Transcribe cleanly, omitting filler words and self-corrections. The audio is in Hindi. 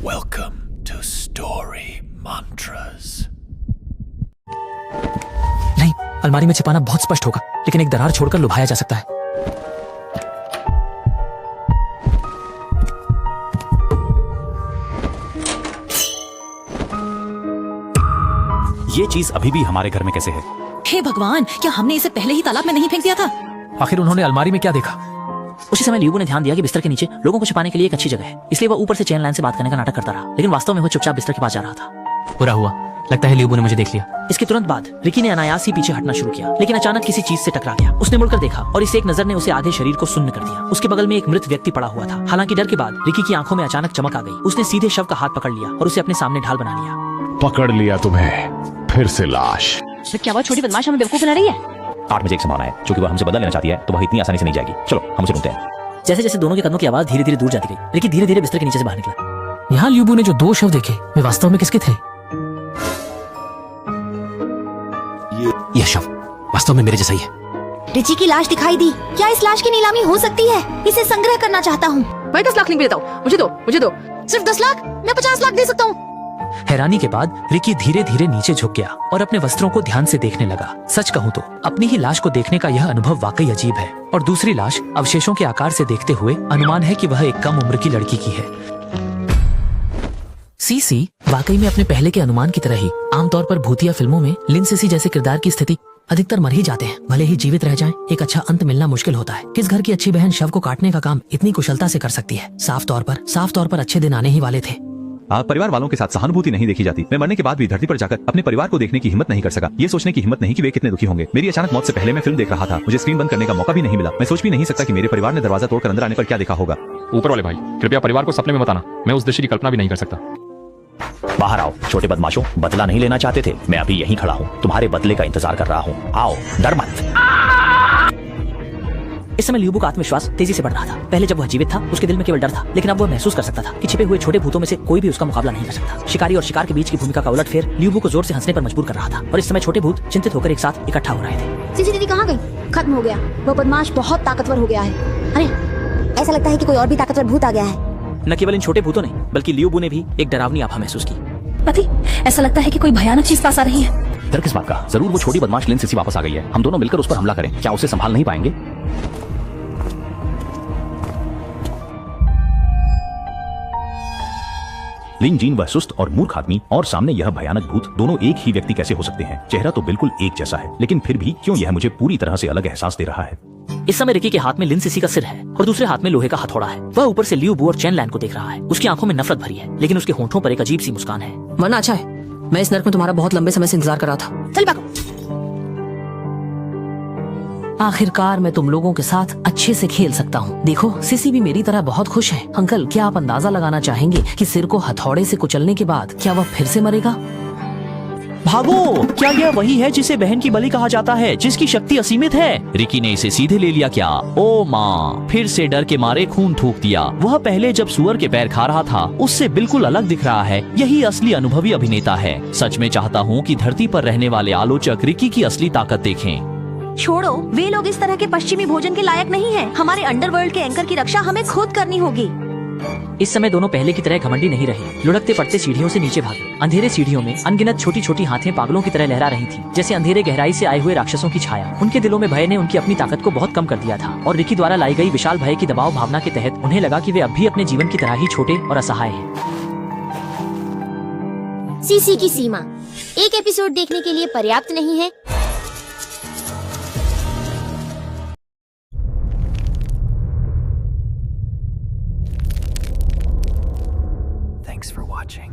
Welcome to Story Mantras. नहीं, अलमारी में छिपाना बहुत स्पष्ट होगा, लेकिन एक दरार छोड़कर लुभाया जा सकता है। ये चीज अभी भी हमारे घर में कैसे है? हे भगवान, क्या हमने इसे पहले ही तालाब में नहीं फेंक दिया था? आखिर उन्होंने अलमारी में क्या देखा? उसी समय लियोबू ने ध्यान दिया कि बिस्तर के नीचे लोगों को छिपाने के लिए एक अच्छी जगह है, इसलिए वह ऊपर से चेन लाइन से बात करने का नाटक करता रहा, लेकिन वास्तव में वो चुपचाप बिस्तर के पास जा रहा था। बुरा हुआ, लगता है लियोबू ने मुझे देख लिया। इसके तुरंत बाद रिकी ने अनायास ही पीछे हटना शुरू किया, लेकिन अचानक किसी चीज से टकरा गया। उसने मुड़कर देखा और इस एक नजर ने उसे आधे शरीर को सुन्न कर दिया। उसके बगल में एक मृत व्यक्ति पड़ा हुआ था। हालांकि डर के बाद रिकी की आंखों में अचानक चमक आ गई। उसने सीधे शव का हाथ पकड़ लिया और उसे अपने सामने ढाल बना लिया। पकड़ लिया तुम्हें, फिर से लाश। क्या वह छोटी बदमाश हमें बेवकूफ बना रही है? 8 बजे एक संभावना है, क्योंकि वह हमसे बदला लेना चाहती है, तो वह इतनी आसानी से नहीं जाएगी। चलो हम उसे ढूंढते हैं। जैसे जैसे दोनों के कदमों की आवाज धीरे धीरे दूर जाती गई, रिकी धीरे धीरे बिस्तर के नीचे से बाहर निकला। यहाँ लियोबू ने जो 2 शव देखे, वे वास्तव में किसके थे? यह शव वास्तव में मेरे जैसा ही है। रिची की लाश दिखाई दी। क्या इस लाश की नीलामी हो सकती है? इसे संग्रह करना चाहता हूँ। मैं 10 लाख लिंक देता हूँ। मुझे दो। सिर्फ 10 लाख? मैं 50 लाख दे सकता हूँ। हैरानी के बाद रिकी धीरे धीरे नीचे झुक गया और अपने वस्त्रों को ध्यान से देखने लगा। सच कहूँ तो अपनी ही लाश को देखने का यह अनुभव वाकई अजीब है। और दूसरी लाश अवशेषों के आकार से देखते हुए अनुमान है कि वह एक कम उम्र की लड़की की है। सीसी वाकई में अपने पहले के अनुमान की तरह ही आमतौर पर भूतिया फिल्मों में लिन सीसी जैसे किरदार की स्थिति अधिकतर मर ही जाते हैं। भले ही जीवित रह जाएं, एक अच्छा अंत मिलना मुश्किल होता है। किस घर की अच्छी बहन शव को काटने का काम इतनी कुशलता से कर सकती है? साफ तौर पर अच्छे दिन आने ही वाले थे। परिवार वालों के साथ सहानुभूति नहीं देखी जाती। मैं मरने के बाद भी धरती पर जाकर अपने परिवार को देखने की हिम्मत नहीं कर सका। ये सोचने की हिम्मत नहीं कि वे कितने दुखी होंगे। मेरी अचानक मौत से पहले मैं फिल्म देख रहा था। मुझे स्क्रीन बंद करने का मौका भी नहीं मिला। मैं सोच भी नहीं सकता कि मेरे परिवार ने दरवाजा तोड़कर अंदर आने पर क्या देखा होगा। ऊपर वाले भाई, कृपया परिवार को सपने में बताना। मैं उस दृश्य की कल्पना भी नहीं कर सकता। बाहर आओ छोटे बदमाशों, बदला नहीं लेना चाहते थे? मैं अभी यहीं खड़ा हूँ, तुम्हारे बदले का इंतजार कर रहा हूँ। आओ, डर मत। इस समय लियोबू का आत्मविश्वास तेजी से बढ़ रहा था। पहले जब वह जीवित था, उसके दिल में केवल डर था, लेकिन अब वह महसूस कर सकता था कि छिपे हुए छोटे भूतों में से कोई भी उसका मुकाबला नहीं कर सकता। शिकारी और शिकार के बीच की भूमिका का उलटफेर लियोबू को जोर से हंसने पर मजबूर कर रहा था। और इस समय छोटे भूत चिंतित होकर एक साथ इकट्ठा हो रहे थे। सीसी दीदी कहाँ गई? खत्म हो गया। वो बदमाश बहुत ताकतवर हो गया है। अरे, ऐसा लगता है कि कोई और भी ताकतवर भूत आ गया है। न केवल इन छोटे भूतों ने, बल्कि लियोबू ने भी एक डरावनी आभा महसूस की। पति, ऐसा लगता है कि कोई भयानक चीज पास आ रही है। डर किस बात का? जरूर वो छोटी बदमाश लिन सीसी वापस आ गई है। हम दोनों मिलकर उस पर हमला करें। क्या उसे संभाल नहीं पाएंगे? लिन जीन वह सुस्त और मूर्ख आदमी और सामने यह भयानक भूत, दोनों एक ही व्यक्ति कैसे हो सकते हैं? चेहरा तो बिल्कुल एक जैसा है, लेकिन फिर भी क्यों यह मुझे पूरी तरह से अलग एहसास दे रहा है? इस समय रिकी के हाथ में लिन सीसी का सिर है और दूसरे हाथ में लोहे का हथौड़ा है। वह ऊपर से लियोबू और चेन लाइन को देख रहा है। उसकी आंखों में नफरत भरी है, लेकिन उसके होठों पर एक अजीब सी मुस्कान है। मरना अच्छा है। मैं इस नर्क में तुम्हारा बहुत लंबे समय से इंतजार कर रहा था। चल भागो। आखिरकार मैं तुम लोगों के साथ अच्छे से खेल सकता हूँ। देखो, सीसी भी मेरी तरह बहुत खुश है। अंकल, क्या आप अंदाजा लगाना चाहेंगे कि सिर को हथौड़े से कुचलने के बाद क्या वह फिर से मरेगा? भागो! क्या यह वही है जिसे बहन की बलि कहा जाता है, जिसकी शक्ति असीमित है? रिकी ने इसे सीधे ले लिया क्या? ओ माँ! फिर से डर के मारे खून थूक दिया। वह पहले जब सुअर के पैर खा रहा था, उससे बिल्कुल अलग दिख रहा है। यही असली अनुभवी अभिनेता है। सच में चाहता हूँ कि धरती पर रहने वाले आलोचक रिकी की असली ताकत देखें। छोड़ो, वे लोग इस तरह के पश्चिमी भोजन के लायक नहीं हैं। हमारे अंडरवर्ल्ड के एंकर की रक्षा हमें खुद करनी होगी। इस समय दोनों पहले की तरह घमंडी नहीं रहे। लुढ़कते पड़ते सीढ़ियों से नीचे भागे। अंधेरे सीढ़ियों में अनगिनत छोटी छोटी हाथें पागलों की तरह लहरा रही थी, जैसे अंधेरे गहराई से आए हुए राक्षसों की छाया। उनके दिलों में भय ने उनकी अपनी ताकत को बहुत कम कर दिया था और रिकी द्वारा लाई गई विशाल भय की दबाव भावना के तहत उन्हें लगा कि वे अब भी अपने जीवन की तरह ही छोटे और असहाय हैं। सीसी की सीमा एक एपिसोड देखने के लिए पर्याप्त नहीं है। Thanks for watching.